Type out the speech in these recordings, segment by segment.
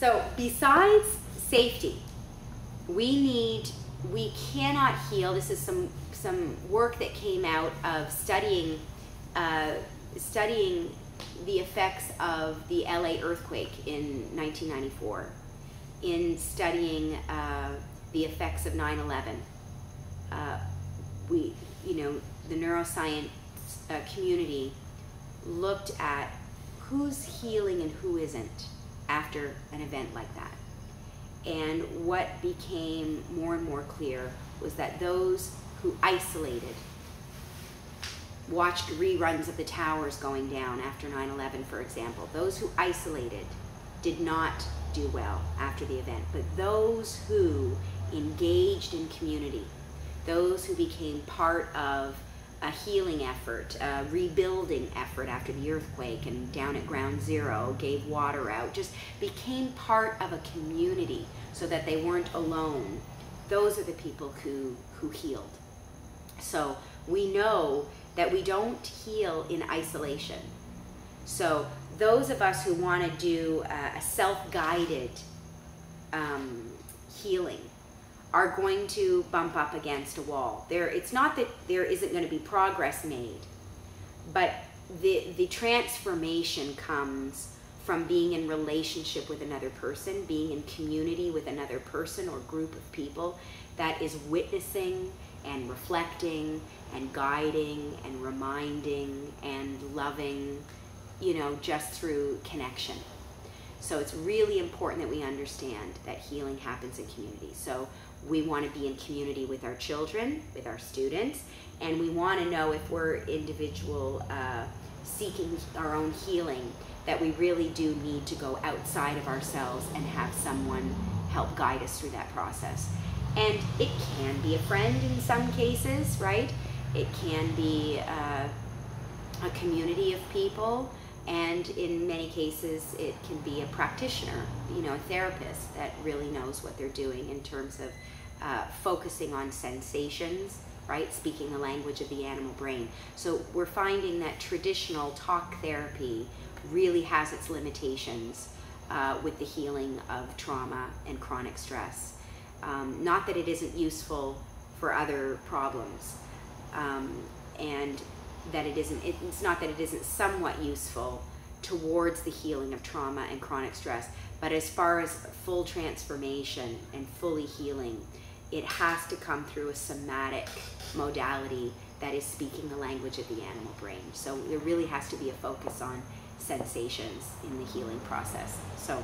So besides safety, we cannot heal. This is some work that came out of studying the effects of the LA earthquake in 1994, in studying the effects of 9/11. The neuroscience community looked at who's healing and who isn't after an event like that. And what became more and more clear was that those who isolated, watched reruns of the towers going down after 9/11, for example, those who isolated did not do well after the event. But those who engaged in community, those who became part of a healing effort, a rebuilding effort after the earthquake and down at ground zero, gave water out, just became part of a community so that they weren't alone. Those are the people who healed. So we know that we don't heal in isolation. So those of us who want to do a self-guided healing are going to bump up against a wall. It's not that there isn't going to be progress made, but the transformation comes from being in relationship with another person, being in community with another person or group of people that is witnessing and reflecting and guiding and reminding and loving, just through connection. So it's really important that we understand that healing happens in community. So we want to be in community with our children, with our students, and we want to know if we're individual seeking our own healing, that we really do need to go outside of ourselves and have someone help guide us through that process. And it can be a friend in some cases, right? It can be a community of people, and in many cases it can be a practitioner, a therapist that really knows what they're doing in terms of focusing on sensations, right? Speaking the language of the animal brain. So we're finding that traditional talk therapy really has its limitations with the healing of trauma and chronic stress. Not that it isn't useful for other problems, and that it's not that it isn't somewhat useful towards the healing of trauma and chronic stress, but as far as full transformation and fully healing, it has to come through a somatic modality that is speaking the language of the animal brain. So there really has to be a focus on sensations in the healing process. So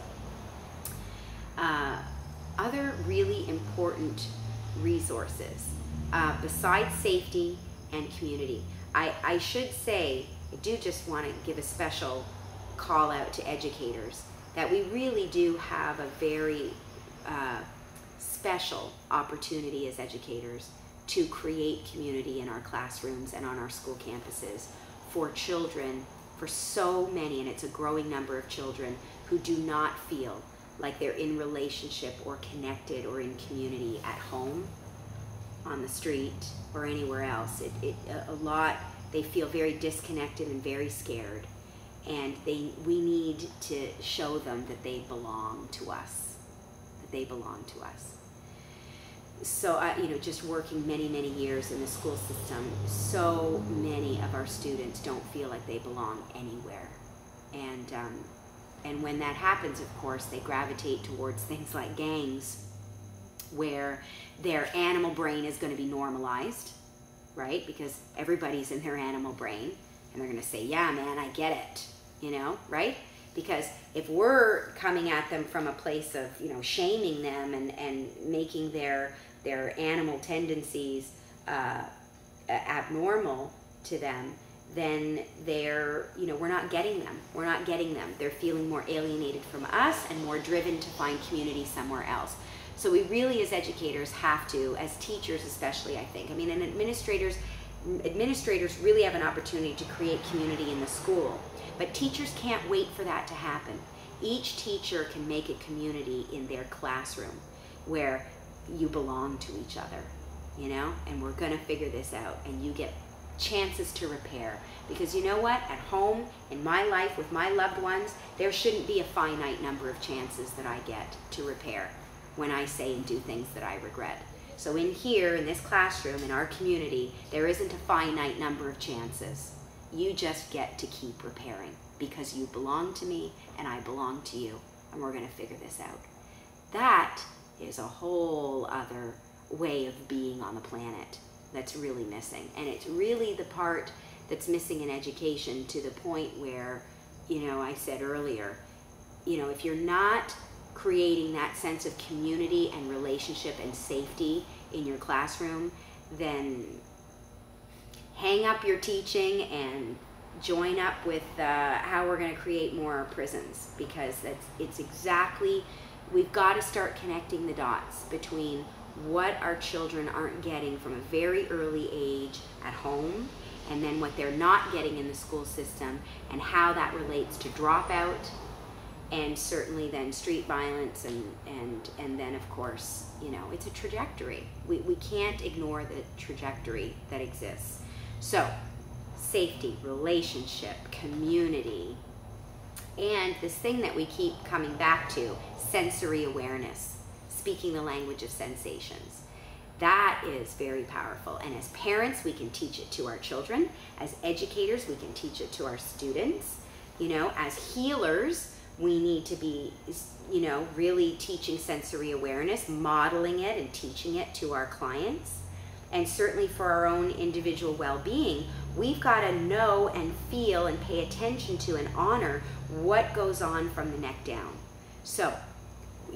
other really important resources besides safety and community. I should say, I do just want to give a special call out to educators that we really do have a very special opportunity as educators to create community in our classrooms and on our school campuses for children, for so many, and it's a growing number of children who do not feel like they're in relationship or connected or in community at home, on the street, or anywhere else. They feel very disconnected and very scared, and we need to show them that they belong to us, So, just working many, many years in the school system, so many of our students don't feel like they belong anywhere. And when that happens, of course, they gravitate towards things like gangs, where their animal brain is going to be normalized, right? Because everybody's in their animal brain, and they're going to say, yeah, man, I get it, right? Because if we're coming at them from a place of, shaming them and making their animal tendencies abnormal to them, then we're not getting them. They're feeling more alienated from us and more driven to find community somewhere else. So we really, as educators, have to, as teachers especially, I think, and administrators really have an opportunity to create community in the school, but teachers can't wait for that to happen. Each teacher can make a community in their classroom where you belong to each other, and we're gonna figure this out, and you get chances to repair. Because you know what? At home, in my life, with my loved ones, there shouldn't be a finite number of chances that I get to repair when I say and do things that I regret. So in here, in this classroom, in our community, there isn't a finite number of chances. You just get to keep repairing because you belong to me and I belong to you, and we're going to figure this out. That is a whole other way of being on the planet that's really missing. And it's really the part that's missing in education, to the point where, you know, I said earlier, you know, if you're not creating that sense of community and relationship and safety in your classroom, then hang up your teaching and join up with how we're going to create more prisons, because it's exactly, we've got to start connecting the dots between what our children aren't getting from a very early age at home, and then what they're not getting in the school system, and how that relates to dropout, and certainly then street violence, and then of course, you know, it's a trajectory. We can't ignore the trajectory that exists. So, safety, relationship, community, and this thing that we keep coming back to, sensory awareness, speaking the language of sensations. That is very powerful. And as parents, we can teach it to our children. As educators, we can teach it to our students. You know, as healers, we need to be, you know, really teaching sensory awareness, modeling it and teaching it to our clients. And certainly for our own individual well-being, we've got to know and feel and pay attention to and honor what goes on from the neck down. So,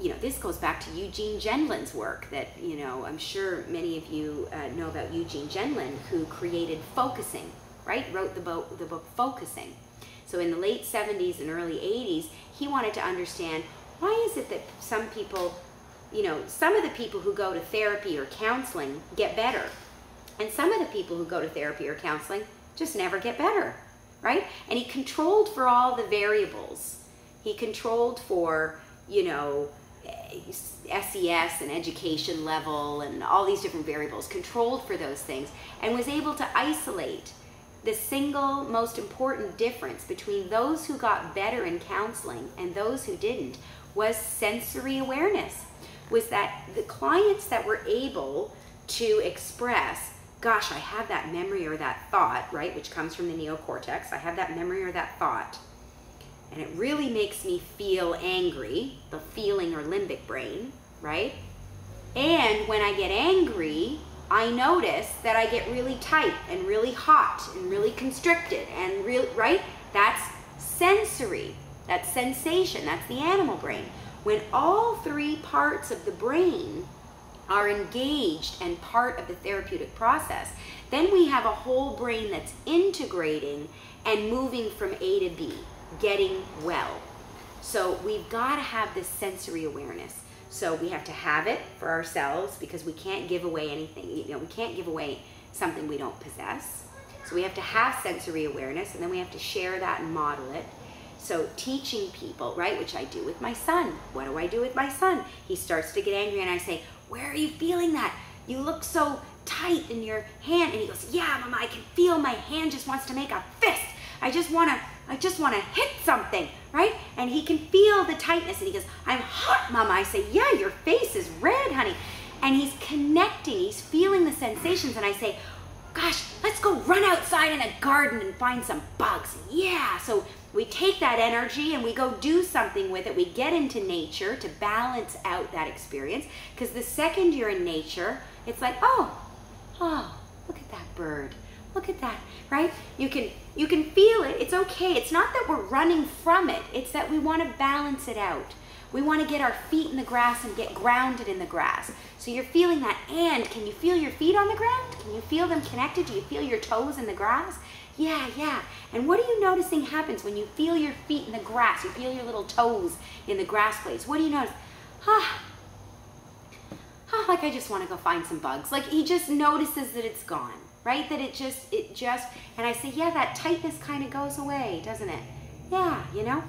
you know, this goes back to Eugene Gendlin's work that, you know, I'm sure many of you know about Eugene Gendlin, who created focusing, right? Wrote the book Focusing. So in the late 70s and early 80s, he wanted to understand, why is it that some people, you know, some of the people who go to therapy or counseling get better, and some of the people who go to therapy or counseling just never get better, right? And he controlled for all the variables. He controlled for, you know, SES and education level and all these different variables, controlled for those things, and was able to isolate the single most important difference between those who got better in counseling and those who didn't was sensory awareness. Was that the clients that were able to express, gosh, I have that memory or that thought, right, which comes from the neocortex, I have that memory or that thought, and it really makes me feel angry, the feeling or limbic brain, right? And when I get angry, I notice that I get really tight and really hot and really constricted and really, right? That's sensory, that's sensation, that's the animal brain. When all three parts of the brain are engaged and part of the therapeutic process, then we have a whole brain that's integrating and moving from A to B, getting well. So we've got to have this sensory awareness. So we have to have it for ourselves, because we can't give away anything. You know, we can't give away something we don't possess. So we have to have sensory awareness, and then we have to share that and model it. So teaching people, right, which I do with my son. What do I do with my son? He starts to get angry, and I say, where are you feeling that? You look so tight in your hand. And he goes, yeah, Mama, I can feel my hand just wants to make a fist. I just want to hit something, right? And he can feel the tightness, and he goes, I'm hot, Mama. I say, yeah, your face is red, honey. And he's connecting, he's feeling the sensations, and I say, gosh, let's go run outside in the garden and find some bugs. Yeah, so we take that energy and we go do something with it. We get into nature to balance out that experience, because the second you're in nature, it's like, oh, look at that bird. Look at that, right? You can feel it. It's okay. It's not that we're running from it. It's that we want to balance it out. We want to get our feet in the grass and get grounded in the grass. So you're feeling that. And can you feel your feet on the ground? Can you feel them connected? Do you feel your toes in the grass? Yeah, yeah. And what are you noticing happens when you feel your feet in the grass? You feel your little toes in the grass blades. What do you notice? Like I just want to go find some bugs. Like he just notices that it's gone. Right? That it just, and I say, yeah, that tightness kind of goes away, doesn't it? Yeah, you know?